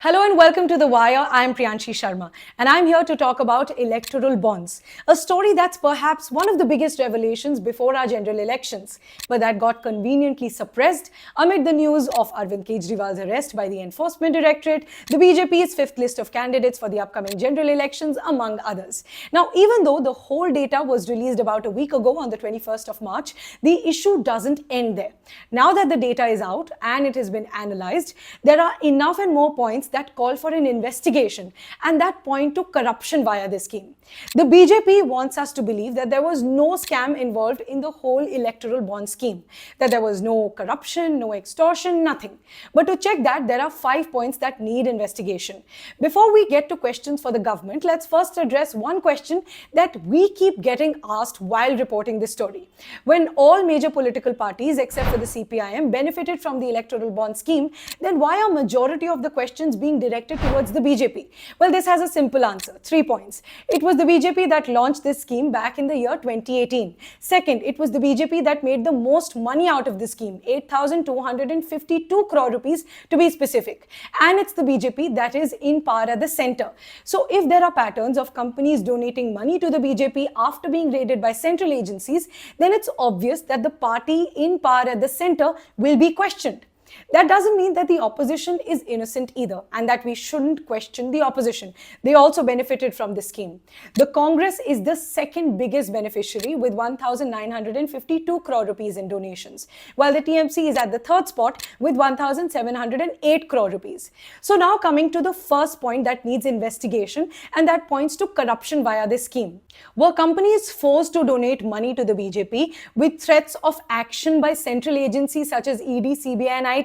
Hello and welcome to The Wire. I'm Priyanshi Sharma and I'm here to talk about electoral bonds, a story that's perhaps one of the biggest revelations before our general elections, but that got conveniently suppressed amid the news of Arvind Kejriwal's arrest by the Enforcement Directorate, the BJP's fifth list of candidates for the upcoming general elections, among others. Now, even though the whole data was released about a week ago on the 21st of March, the issue doesn't end there. Now that the data is out and it has been analyzed, there are enough and more points that call for an investigation and that point to corruption via this scheme. The BJP wants us to believe that there was no scam involved in the whole electoral bond scheme, that there was no corruption, no extortion, nothing. But to check that, there are 5 points that need investigation. Before we get to questions for the government, let's first address one question that we keep getting asked while reporting this story. When all major political parties, except for the CPIM, benefited from the electoral bond scheme, then why are majority of the questions being directed towards the BJP? Well, this has a simple answer, 3 points. It was the BJP that launched this scheme back in the year 2018. Second, it was the BJP that made the most money out of the scheme, 8,252 crore rupees to be specific. And it's the BJP that is in power at the center. So if there are patterns of companies donating money to the BJP after being raided by central agencies, then it's obvious that the party in power at the center will be questioned. That doesn't mean that the opposition is innocent either and that we shouldn't question the opposition. They also benefited from this scheme. The Congress is the second biggest beneficiary with 1,952 crore rupees in donations, while the TMC is at the third spot with 1,708 crore rupees. So now coming to the first point that needs investigation, and that points to corruption via this scheme. Were companies forced to donate money to the BJP with threats of action by central agencies such as ED, CBI and IT?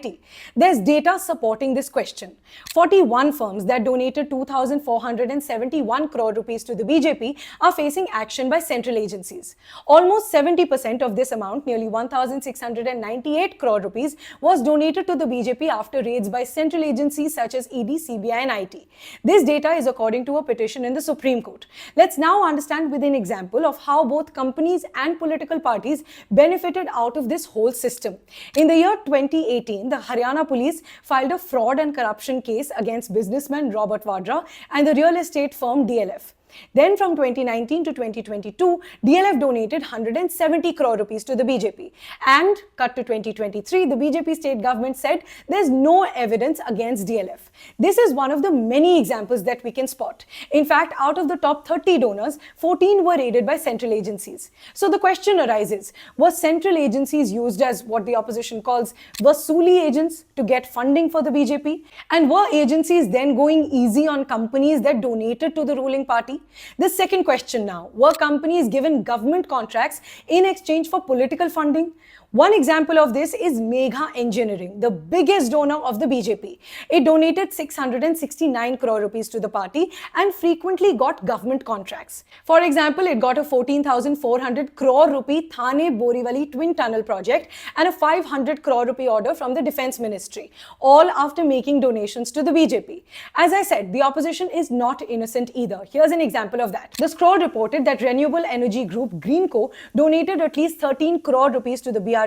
There's data supporting this question. 41 firms that donated 2,471 crore rupees to the BJP are facing action by central agencies. Almost 70% of this amount, nearly 1,698 crore rupees, was donated to the BJP after raids by central agencies such as ED, CBI and IT. This data is according to a petition in the Supreme Court. Let's now understand with an example of how both companies and political parties benefited out of this whole system. In the year 2018, the Haryana police filed a fraud and corruption case against businessman Robert Vadra and the real estate firm DLF. Then from 2019 to 2022, DLF donated 170 crore rupees to the BJP. And cut to 2023, the BJP state government said there's no evidence against DLF. This is one of the many examples that we can spot. In fact, out of the top 30 donors, 14 were aided by central agencies. So the question arises, were central agencies used as what the opposition calls Vasuli agents to get funding for the BJP? And were agencies then going easy on companies that donated to the ruling party? The second question now, were companies given government contracts in exchange for political funding? One example of this is Megha Engineering, the biggest donor of the BJP. It donated 669 crore rupees to the party and frequently got government contracts. For example, it got a 14,400 crore rupee Thane Borivali twin tunnel project and a 500 crore rupee order from the Defence Ministry, all after making donations to the BJP. As I said, the opposition is not innocent either. Here's an example of that. The Scroll reported that renewable energy group Greenco donated at least 13 crore rupees to the BRS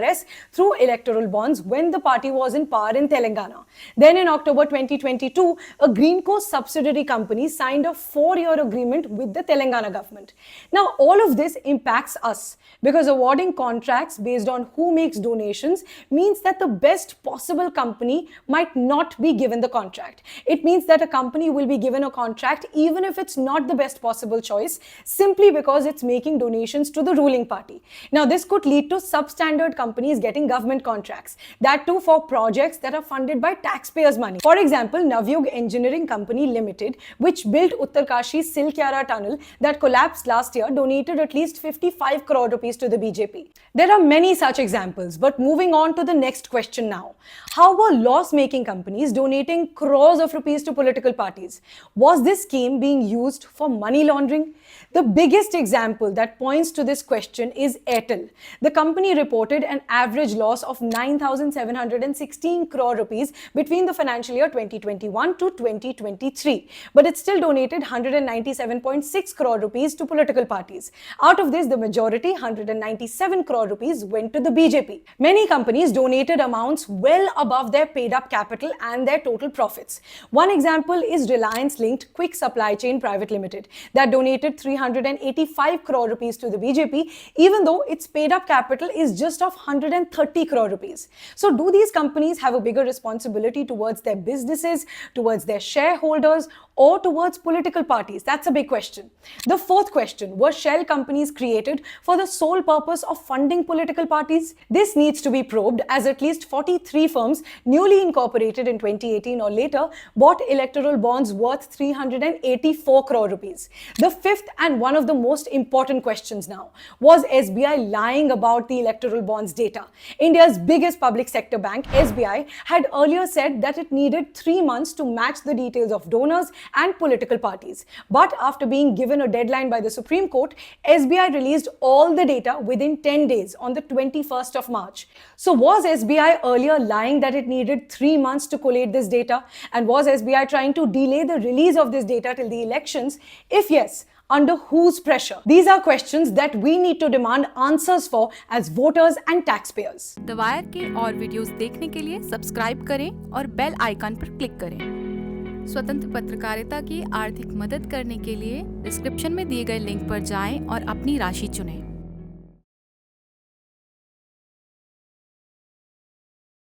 through electoral bonds when the party was in power in Telangana. Then in October 2022, a Greenco subsidiary company signed a 4-year agreement with the Telangana government. Now, all of this impacts us because awarding contracts based on who makes donations means that the best possible company might not be given the contract. It means that a company will be given a contract even if it's not the best possible choice, simply because it's making donations to the ruling party. Now, this could lead to substandard companies getting government contracts, that too for projects that are funded by taxpayers' money. For example, Navyug Engineering Company Limited, which built Uttarkashi's Silkyara tunnel that collapsed last year, donated at least 55 crore rupees to the BJP. There are many such examples, but moving on to the next question now. How were loss-making companies donating crores of rupees to political parties? Was this scheme being used for money laundering? The biggest example that points to this question is Airtel. The company reported an an average loss of 9,716 crore rupees between the financial year 2021 to 2023. But it still donated 197.6 crore rupees to political parties. Out of this, the majority, 197 crore rupees, went to the BJP. Many companies donated amounts well above their paid-up capital and their total profits. One example is Reliance-linked Quick Supply Chain Private Limited that donated 385 crore rupees to the BJP, even though its paid-up capital is just of 130 crore rupees. So do these companies have a bigger responsibility towards their businesses, towards their shareholders, or towards political parties? That's a big question. The fourth question: were shell companies created for the sole purpose of funding political parties? This needs to be probed, as at least 43 firms newly incorporated in 2018 or later bought electoral bonds worth 384 crore rupees. The fifth and one of the most important questions now: was SBI lying about the electoral bonds data? India's biggest public sector bank, SBI, had earlier said that it needed 3 months to match the details of donors and political parties. But after being given a deadline by the Supreme Court, SBI released all the data within 10 days on the 21st of March. So was SBI earlier lying that it needed 3 months to collate this data? And was SBI trying to delay the release of this data till the elections? If yes, under whose pressure? These are questions that we need to demand answers for as voters and taxpayers. The wire के और videos देखने के लिए subscribe करें और bell icon पर click करें। स्वतंत्र पत्रकारिता की आर्थिक मदद करने के लिए डिस्क्रिप्शन में दिए गए लिंक पर जाएं और अपनी राशि चुनें।